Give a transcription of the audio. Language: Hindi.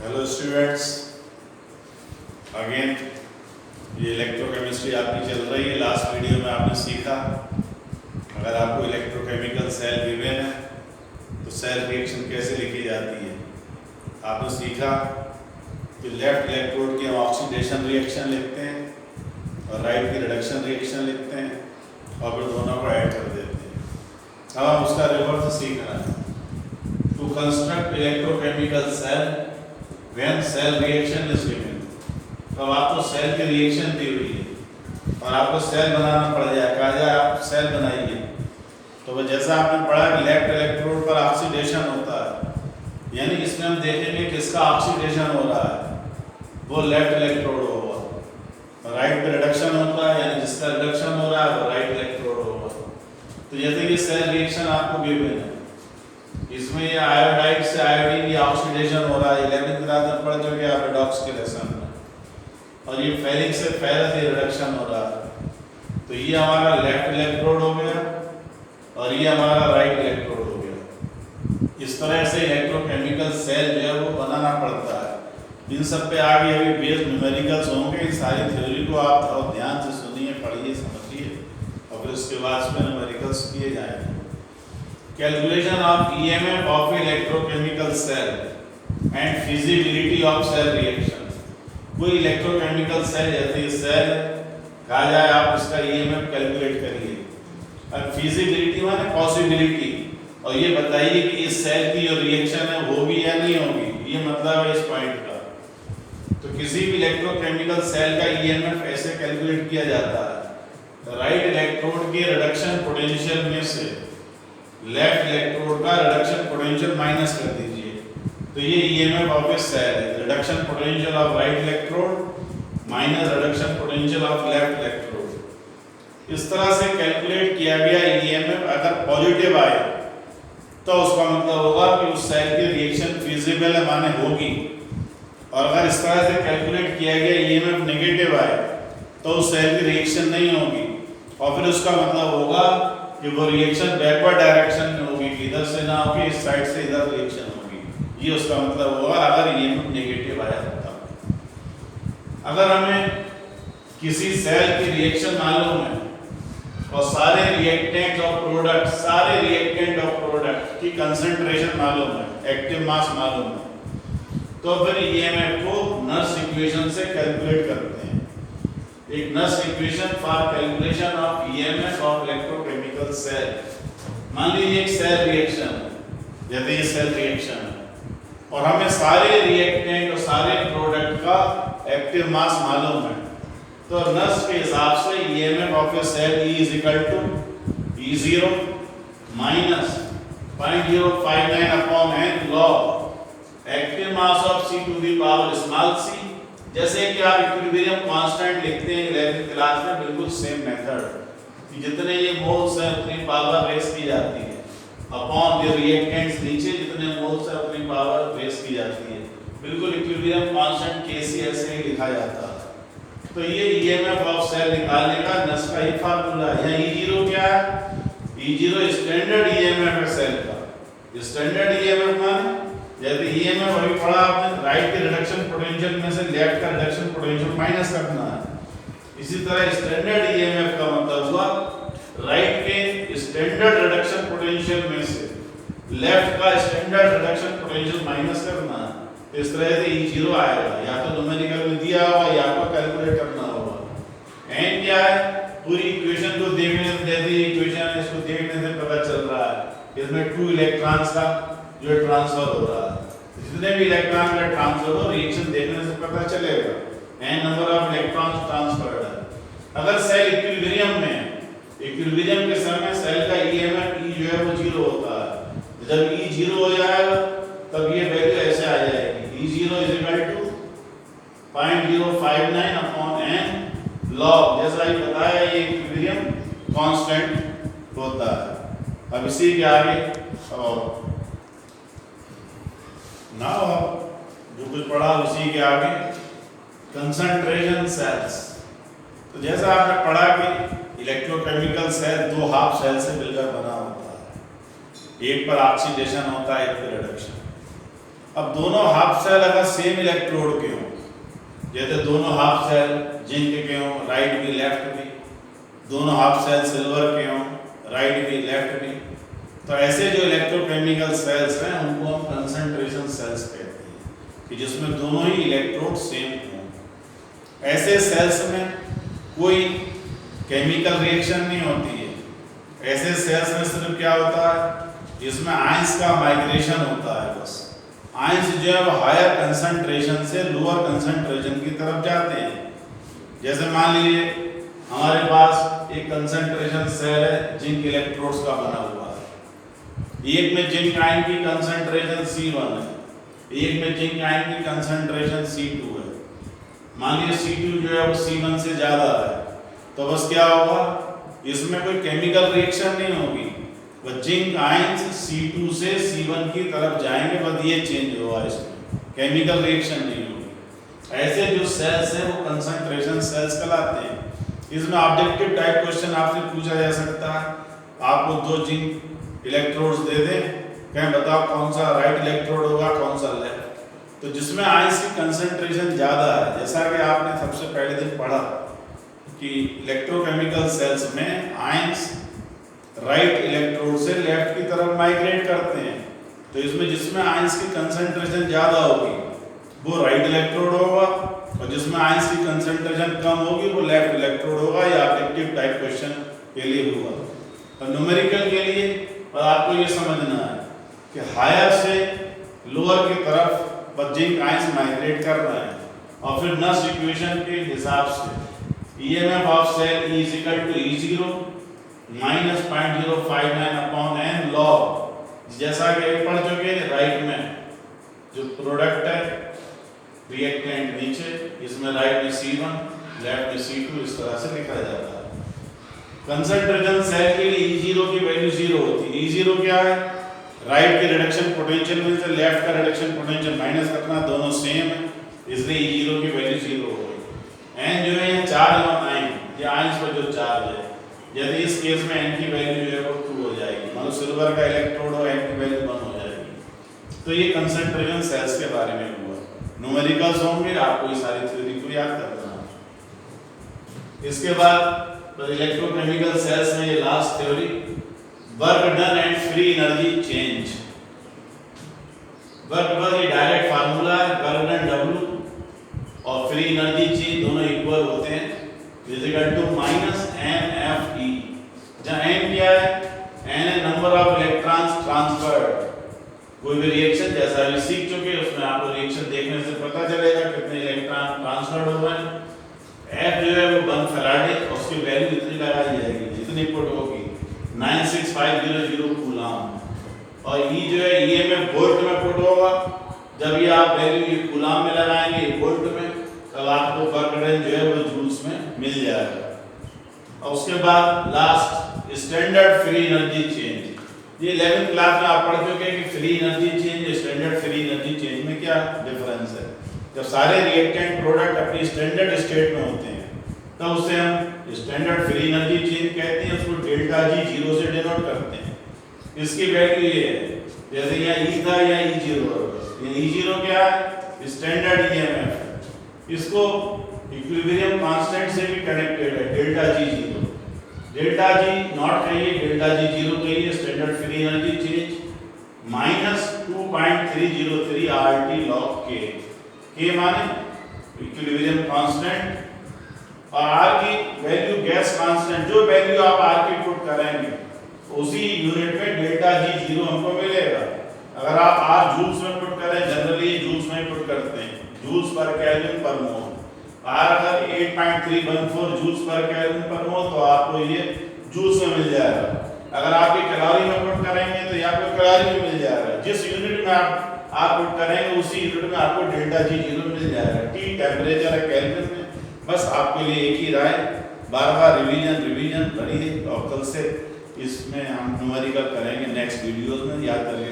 हेलो स्टूडेंट्स, अगेन ये इलेक्ट्रोकेमिस्ट्री आपकी चल रही है। लास्ट वीडियो में आपने सीखा अगर आपको इलेक्ट्रोकेमिकल सेल गिवन है तो सेल रिएक्शन कैसे लिखी जाती है। आपने सीखा कि लेफ्ट इलेक्ट्रोड की हम ऑक्सीडेशन रिएक्शन लिखते हैं और राइट की रिडक्शन रिएक्शन लिखते हैं और फिर दोनों को ऐड कर देते हैं। अब हम उसका रिवर्स सीखना है। To construct electrochemical cell when cell reaction is given, तो आपको सेल की रिएक्शन दी हुई है और आपको सेल बनाना पड़ जाए, कहा जाए आप सेल बनाइए। तो जैसा आपने पढ़ा कि लेफ्ट इलेक्ट्रोड पर ऑक्सीडेशन होता है, यानी इसमें हम देखेंगे किसका ऑक्सीडेशन हो रहा है, वो लेफ्ट इलेक्ट्रोड होगा। राइट पे रिडक्शन होता है, यानी जिसका रिडक्शन हो रहा है वो राइट इलेक्ट्रोड होगा। तो जैसे कि सेल रिएक्शन आपको गिवन है, इसमें ये आयोडाइड से आयोडीन की ऑक्सीडेशन हो रहा है। 11th क्लास में पढ़ चुके आप रेडॉक्स के लेसन में। और ये फेरिक से फेरस ये रिडक्शन हो रहा है। तो ये हमारा लेफ्ट इलेक्ट्रोड हो गया और ये हमारा राइट इलेक्ट्रोड हो गया। इस तरह से इलेक्ट्रोकेमिकल सेल जो है वो बनाना पड़ता है। इन सब पे आगे अभी बेस न्यूमेरिकल्स होंगे। इन सारी थ्योरी को आप और ध्यान से सुनिए, पढ़िए, समझिए और फिर उसके बाद इसमें न्यूमेरिकल्स किए जाएंगे। Calculation of EMF of electrochemical cell and feasibility of cell reaction। कोई इलेक्ट्रोकेमिकल सेल जैसे सेल कहा जाए, आप इसका EMF कैलकुलेट करिए। अब feasibility माने पॉसिबिलिटी, और ये बताइए कि इस सेल की जो रिएक्शन है होगी या नहीं होगी, ये मतलब है इस पॉइंट का। तो किसी भी इलेक्ट्रोकेमिकल सेल का EMF ऐसे कैलकुलेट किया जाता है। राइट इलेक्ट्रोड के रिडक्शन पोटेंशियल में से लेफ्ट इलेक्ट्रोड का रिडक्शन पोटेंशियल माइनस कर दीजिए, तो ये ईएमएफ ऑफ ए सेल है। Reduction potential of right electrode minus reduction potential of left electrode. इस तरह से कैलकुलेट किया गया ईएमएफ अगर पॉजिटिव आए तो उसका मतलब होगा कि उस सेल की रिएक्शन फिजिबल है, माने होगी। और अगर इस तरह से कैलकुलेट किया गया ईएमएफ नेगेटिव आए तो उस सेल की रिएक्शन नहीं होगी, और फिर उसका मतलब होगा कि वो रिएक्शन बैकवर्ड डायरेक्शन में होगी, इधर से ना होगी, इस साइड से इधर रिएक्शन होगी। ये उसका मतलब होगा अगर ये नेगेटिव आया होता। अगर हमें किसी सेल की रिएक्शन मालूम है और सारे रिएक्टेंट और प्रोडक्ट की कंसंट्रेशन मालूम है, एक्टिव मास मालूम है, तो फिर ईएमएफ को नर्स इक्वेशन से कैलकुलेट करते हैं। एक Nernst equation for calculation of EMF of electrochemical cell. मान लीजिए एक सेल रिएक्शन है, जैसे ये सेल रिएक्शन है और हमें सारे रिएक्टेंट और सारे प्रोडक्ट का एक्टिव मास मालूम है, तो नर्स के हिसाब से EMF of a cell E is equal to E0 minus 0.059 upon n log active mass of C to the power small c। जैसे कि आप इक्विलिब्रियम कांस्टेंट लिखते हैं 11th क्लास में, बिल्कुल सेम मेथड कि जितने ये मोल्स हैं उतनी पावर रेस की जाती है अपॉन द रिएक्टेंट्स नीचे जितने मोल्स हैं उतनी पावर रेस की जाती है। बिल्कुल इक्विलिब्रियम कांस्टेंट Kc ऐसे ही लिखा जाता है। तो ये ईएमएफ ऑफ सेल निकालने का नस का ही फार्मूला है। यहाँ E0 क्या है? E0 स्टैंडर्ड ईएमएफ है सेल का। स्टैंडर्ड ईएमएफ माने जैसे ईएमएफ अभी पढ़ा आपने, राइट के रिडक्शन पोटेंशियल में से लेफ्ट का रिडक्शन पोटेंशियल माइनस करना है। इसी तरह स्टैंडर्ड ईएमएफ का मतलब हुआ राइट के स्टैंडर्ड रिडक्शन पोटेंशियल में से लेफ्ट का स्टैंडर्ड रिडक्शन पोटेंशियल माइनस करना है। तो इस तरह से E0 आएगा, या तो न्यूमेरिकल में दिया होगा या आपको कैलकुलेट करना होगा। n क्या है? पूरी इक्वेशन को देखने से, जैसे इक्वेशन है इसको देखने से पता चल रहा है इसमें 2 इलेक्ट्रॉन्स का जो ट्रांसफर हो रहा है। जितने भी इलेक्ट्रॉन का ट्रांसफर हो, रिएक्शन देखने से पता चलेगा n number of electrons transferred है। अगर सेल इक्विलिब्रियम में है, इक्विलिब्रियम के समय सेल का ईएमएफ E जो है वो 0 होता है। जब E 0 हो जाएगा तब ये वैल्यू ऐसे आ जाएगी, E0 is equal to 0.059 upon n log। जैसा ही बताया ये इक्विलिब्रियम कांस्टेंट होता है। अब इसी के आगे और नाउ जो कुछ पढ़ा उसी के आगे कंसंट्रेशन सेल्स। तो जैसा आपने पढ़ा कि इलेक्ट्रोकेमिकल सेल 2 हाफ सेल से मिलकर बना होता है, एक पर ऑक्सीडेशन होता है, एक पर रिडक्शन। अब दोनों हाफ सेल अगर सेम इलेक्ट्रोड के हों, जैसे दोनों हाफ सेल जिंक के हों, राइट भी लेफ्ट भी, दोनों हाफ सेल सिल्वर के हों, राइट भी लेफ्ट भी, तो ऐसे जो इलेक्ट्रोकेमिकल सेल्स हैं उनको हम कंसंट्रेशन सेल्स कहते हैं कि जिसमें दोनों ही इलेक्ट्रोड सेम हों। ऐसे सेल्स में कोई केमिकल रिएक्शन नहीं होती है। ऐसे सेल्स में सिर्फ क्या होता है, इसमें आयंस का माइग्रेशन होता है। बस आयंस जो है वो हायर कंसंट्रेशन से लोअर कंसंट्रेशन की तरफ जाते हैं। जैसे मान लीजिए हमारे पास एक कंसंट्रेशन सेल है जिंक इलेक्ट्रोड्स का बना हुआ है। एक में जिंक आयन की कंसंट्रेशन C1 है, एक में जिंक आयन की कंसंट्रेशन C2 है। मान लीजिए C2 जो है वो C1 से ज्यादा है, तो बस क्या होगा, इसमें कोई केमिकल रिएक्शन नहीं होगी, वह जिंक आयंस C2 से C1 की तरफ जाएंगे, बस ये चेंज होगा, इसमें केमिकल रिएक्शन नहीं होगी। ऐसे जो सेल्स हैं वो कंसंट्रेशन सेल्स कहलाते हैं। इसमें ऑब्जेक्टिव टाइप क्वेश्चन आपसे पूछा जा सकता है, आपको दो जिंक इलेक्ट्रोड्स दे दें, कहें बताओ कौन सा राइट इलेक्ट्रोड होगा, कौन सा लेफ्ट। तो जिसमें आयंस की कंसंट्रेशन ज़्यादा है, जैसा कि आपने सबसे पहले दिन पढ़ा कि इलेक्ट्रोकेमिकल सेल्स में आयंस राइट इलेक्ट्रोड से लेफ्ट की तरफ माइग्रेट करते हैं, तो इसमें जिसमें आयंस की कंसंट्रेशन ज़्यादा होगी वो राइट इलेक्ट्रोड होगा, और जिसमें आयंस की कंसंट्रेशन कम होगी वो लेफ्ट इलेक्ट्रोड होगा। या ऑब्जेक्टिव टाइप क्वेश्चन के लिए हुआ। और न्यूमेरिकल के लिए और आपको ये समझना है कि हायर से लोअर की तरफ बस जिंक आयंस माइग्रेट कर रहे हैं, और फिर नस इक्वेशन के हिसाब से EMF of cell E = E0 - 0.059/n log, जैसा कि पढ़ चुके राइट में जो प्रोडक्ट है रिएक्टेंट नीचे, इसमें राइट में C1 लेफ्ट में C2, इस तरह से लिखा जाता है। कंसंट्रेशन सेल के लिए E0 की वैल्यू 0 होती है। E0 क्या है, राइट के रिडक्शन पोटेंशियल में से लेफ्ट का रिडक्शन पोटेंशियल माइनस करना, दोनों सेम है, इसलिए E0 की वैल्यू 0 हो गई। N जो है ये चार्ज और आयन, ये आयंस पर जो चार्ज है, यदि इस केस में N की वैल्यू जो है वो 2 हो जाएगी, मतलब सिल्वर का इलेक्ट्रोड हो, N की वैल्यू 1 हो जाएगी। तो ये कंसंट्रेशन सेल्स के बारे में हुआ। न्यूमेरिकल्स होंगे, आपको ये सारी थ्योरी को याद करना है। इसके बाद इलेक्ट्रोकेमिकल सेल्स में ये last theory, work done and free energy change. Work ये डायरेक्ट फार्मूला है, वर्क डन W और फ्री एनर्जी चेंज दोनों इक्वल होते हैं, इक्वल टू -mfe। जहाँ n क्या है, n है नंबर ऑफ इलेक्ट्रॉन्स ट्रांसफर्ड। कोई भी रिएक्शन जैसा भी सीख चुके हैं उसमें आपको रिएक्शन देखने से पता चलेगा कितने इलेक्ट्रॉन ट्रांसफर्ड हो रहे हैं। F जो है वो 1 फैराडे, उसकी वैल्यू इतनी लगाई जाएगी जितनी पुट होगी 96500 कूलम, और E जो है EMF वोल्ट में पुट होगा। जब ये आप वैल्यू ये कूलम में लगाएंगे वोल्ट में, तब आपको वर्क डन जो है वो जूल्स में मिल जाएगा। और उसके बाद last standard free energy change. ये 11th क्लास में आप पढ़ चुके हैं कि free energy change standard free energy change में क्या डिफरेंस है। जब सारे रिएक्टेंट प्रोडक्ट अपनी स्टैंडर्ड स्टेट में होते हैं तब उसे हम स्टैंडर्ड फ्री एनर्जी चेंज कहते हैं, उसको डेल्टा G 0 से डिनोट करते हैं। इसकी वैल्यू ये है, जैसे यहाँ E था या E0 है। ये E0 क्या है, स्टैंडर्ड EMF, इसको इक्विलिब्रियम कांस्टेंट से भी कनेक्टेड है, delta G 0। Delta G not कहिए, डेल्टा G 0 कहिए, standard free energy change -2.303 RT log K। K माने इक्विलिब्रियम कांस्टेंट, और R की वैल्यू गैस कांस्टेंट, जो वैल्यू आप R की पुट करेंगे उसी यूनिट में डेल्टा G 0 हमको मिलेगा। अगर आप R जूल्स में पुट करें, जनरली जूल्स में पुट करते हैं, जूल्स पर केल्विन पर मोल। R अगर 8.314 जूल्स पर केल्विन पर मोल तो आपको ये जूल्स में मिल जाएगा। अगर आप ये कैलोरी में पुट करेंगे तो ये आपको कैलोरी में मिल जाएगा। जिस यूनिट में आप पुट करेंगे उसी यूनिट में आपको डेल्टा G 0 मिल जाएगा। T टेम्परेचर है केल्विन में। बस आपके लिए एक ही राय, बार-बार रिवीजन पढ़िए, और कल से इसमें हम न्यूमेरिकल करेंगे नेक्स्ट वीडियोस में, याद करिए।